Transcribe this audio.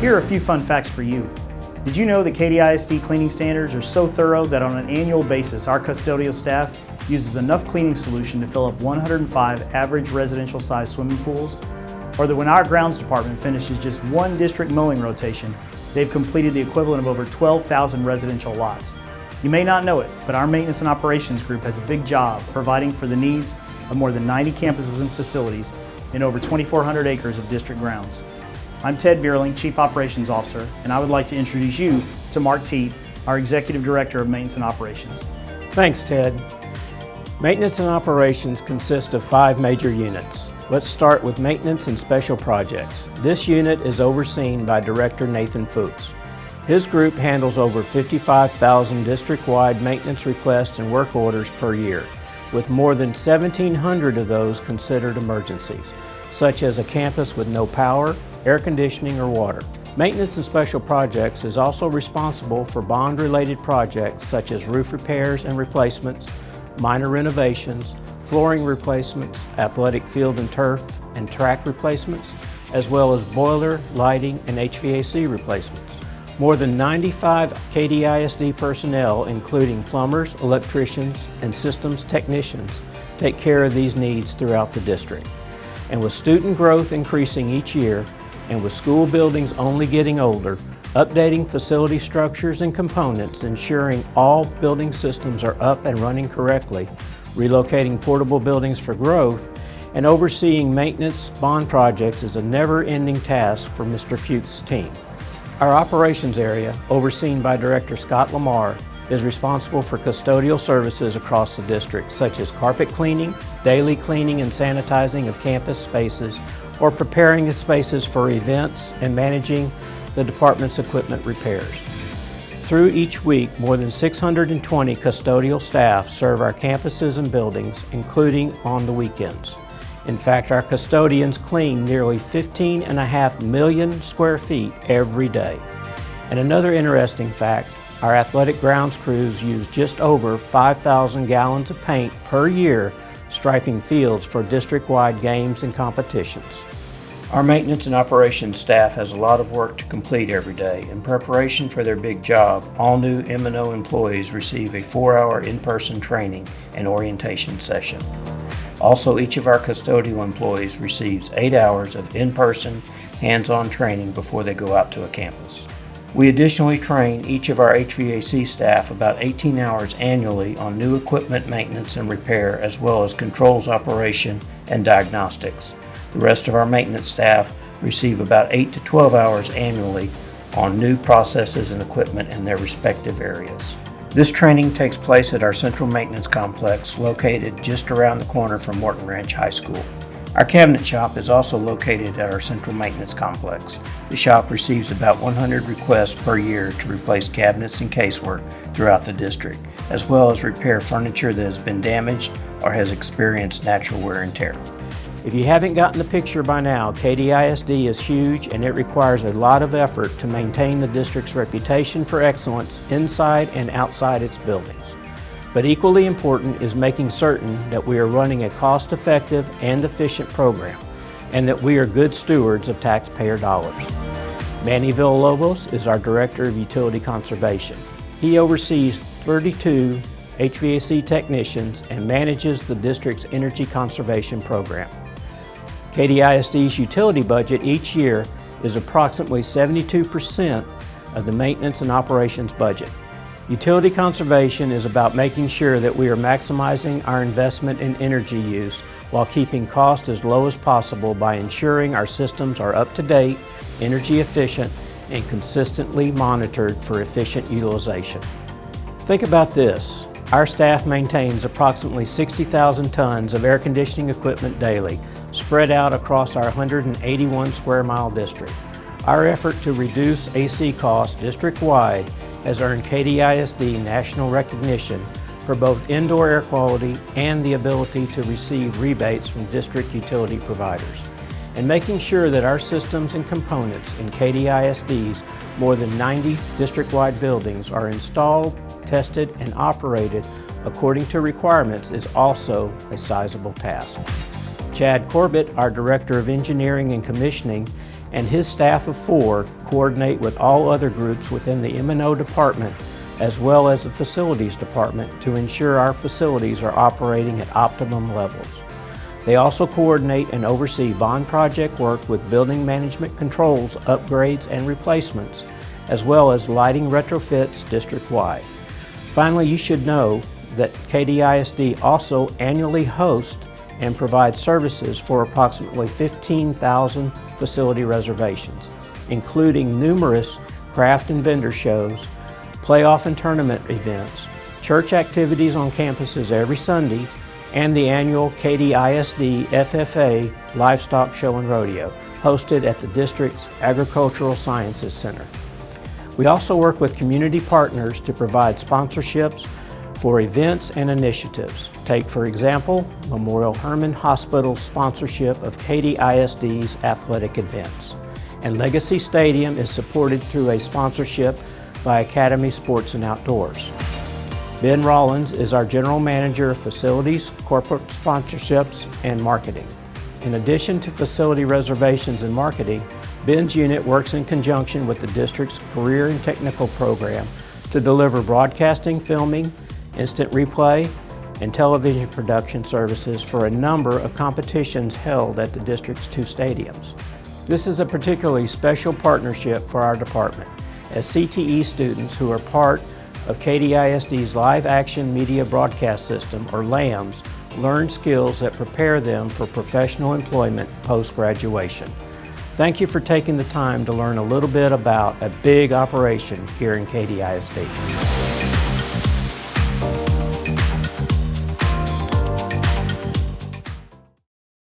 Here are a few fun facts for you. Did you know that Katy ISD cleaning standards are so thorough that on an annual basis our custodial staff uses enough cleaning solution to fill up 105 average residential sized swimming pools? Or that when our grounds department finishes just one district mowing rotation, they've completed the equivalent of over 12,000 residential lots. You may not know it, but our maintenance and operations group has a big job providing for the needs of more than 90 campuses and facilities in over 2,400 acres of district grounds. I'm Ted Vierling, Chief Operations Officer, and I would like to introduce you to Mark Tiedt, our Executive Director of Maintenance and Operations. Thanks, Ted. Maintenance and operations consist of 5 major units. Let's start with maintenance and special projects. This unit is overseen by Director Nathan Fuchs. His group handles over 55,000 district-wide maintenance requests and work orders per year, with more than 1,700 of those considered emergencies, such as a campus with no power, air conditioning, or water. Maintenance and special projects is also responsible for bond-related projects such as roof repairs and replacements, minor renovations, flooring replacements, athletic field and turf and track replacements, as well as boiler, lighting, and HVAC replacements. More than 95 Katy ISD personnel, including plumbers, electricians, and systems technicians, take care of these needs throughout the district. And with student growth increasing each year, and with school buildings only getting older, updating facility structures and components, ensuring all building systems are up and running correctly, relocating portable buildings for growth, and overseeing maintenance bond projects is a never-ending task for Mr. Fuchs' team. Our operations area, overseen by Director Scott Lamar, is responsible for custodial services across the district, such as carpet cleaning, daily cleaning and sanitizing of campus spaces, or preparing the spaces for events and managing the department's equipment repairs. Through each week, more than 620 custodial staff serve our campuses and buildings, including on the weekends. In fact, our custodians clean nearly 15.5 million square feet every day. And another interesting fact, our athletic grounds crews use just over 5,000 gallons of paint per year striping fields for district-wide games and competitions. Our maintenance and operations staff has a lot of work to complete every day. In preparation for their big job, all new M&O employees receive a 4-hour in-person training and orientation session. Also, each of our custodial employees receives 8 hours of in-person, hands-on training before they go out to a campus. We additionally train each of our HVAC staff about 18 hours annually on new equipment maintenance and repair, as well as controls operation and diagnostics. The rest of our maintenance staff receive about 8 to 12 hours annually on new processes and equipment in their respective areas. This training takes place at our Central Maintenance Complex, located just around the corner from Morton Ranch High School. Our cabinet shop is also located at our Central Maintenance Complex. The shop receives about 100 requests per year to replace cabinets and casework throughout the district, as well as repair furniture that has been damaged or has experienced natural wear and tear. If you haven't gotten the picture by now, Katy ISD is huge and it requires a lot of effort to maintain the district's reputation for excellence inside and outside its buildings. But equally important is making certain that we are running a cost-effective and efficient program, and that we are good stewards of taxpayer dollars. Manny Villalobos is our Director of Utility Conservation. He oversees 32 HVAC technicians and manages the district's energy conservation program. Katy ISD's utility budget each year is approximately 72% of the maintenance and operations budget. Utility conservation is about making sure that we are maximizing our investment in energy use while keeping costs as low as possible by ensuring our systems are up to date, energy efficient, and consistently monitored for efficient utilization. Think about this. Our staff maintains approximately 60,000 tons of air conditioning equipment daily, spread out across our 181 square mile district. Our effort to reduce AC costs district-wide has earned Katy ISD national recognition for both indoor air quality and the ability to receive rebates from district utility providers. And making sure that our systems and components in Katy ISD's more than 90 district-wide buildings are installed, tested, and operated according to requirements is also a sizable task. Chad Corbitt, our Director of Engineering and Commissioning, and his staff of 4 coordinate with all other groups within the M&O department as well as the facilities department to ensure our facilities are operating at optimum levels. They also coordinate and oversee bond project work with building management controls, upgrades, and replacements, as well as lighting retrofits district-wide. Finally, you should know that Katy ISD also annually hosts and provides services for approximately 15,000 facility reservations, including numerous craft and vendor shows, playoff and tournament events, church activities on campuses every Sunday, and the annual Katy ISD FFA Livestock Show and Rodeo, hosted at the district's Agricultural Sciences Center. We also work with community partners to provide sponsorships for events and initiatives. Take, for example, Memorial Hermann Hospital's sponsorship of Katy ISD's athletic events. And Legacy Stadium is supported through a sponsorship by Academy Sports and Outdoors. Ben Rollins is our General Manager of Facilities, Corporate Sponsorships, and Marketing. In addition to facility reservations and marketing, Ben's unit works in conjunction with the district's Career and Technical Program to deliver broadcasting, filming, instant replay, and television production services for a number of competitions held at the district's 2 stadiums. This is a particularly special partnership for our department, as CTE students who are part of Katy ISD's Live Action Media Broadcast System, or LAMS, learn skills that prepare them for professional employment post-graduation. Thank you for taking the time to learn a little bit about a big operation here in Katy ISD.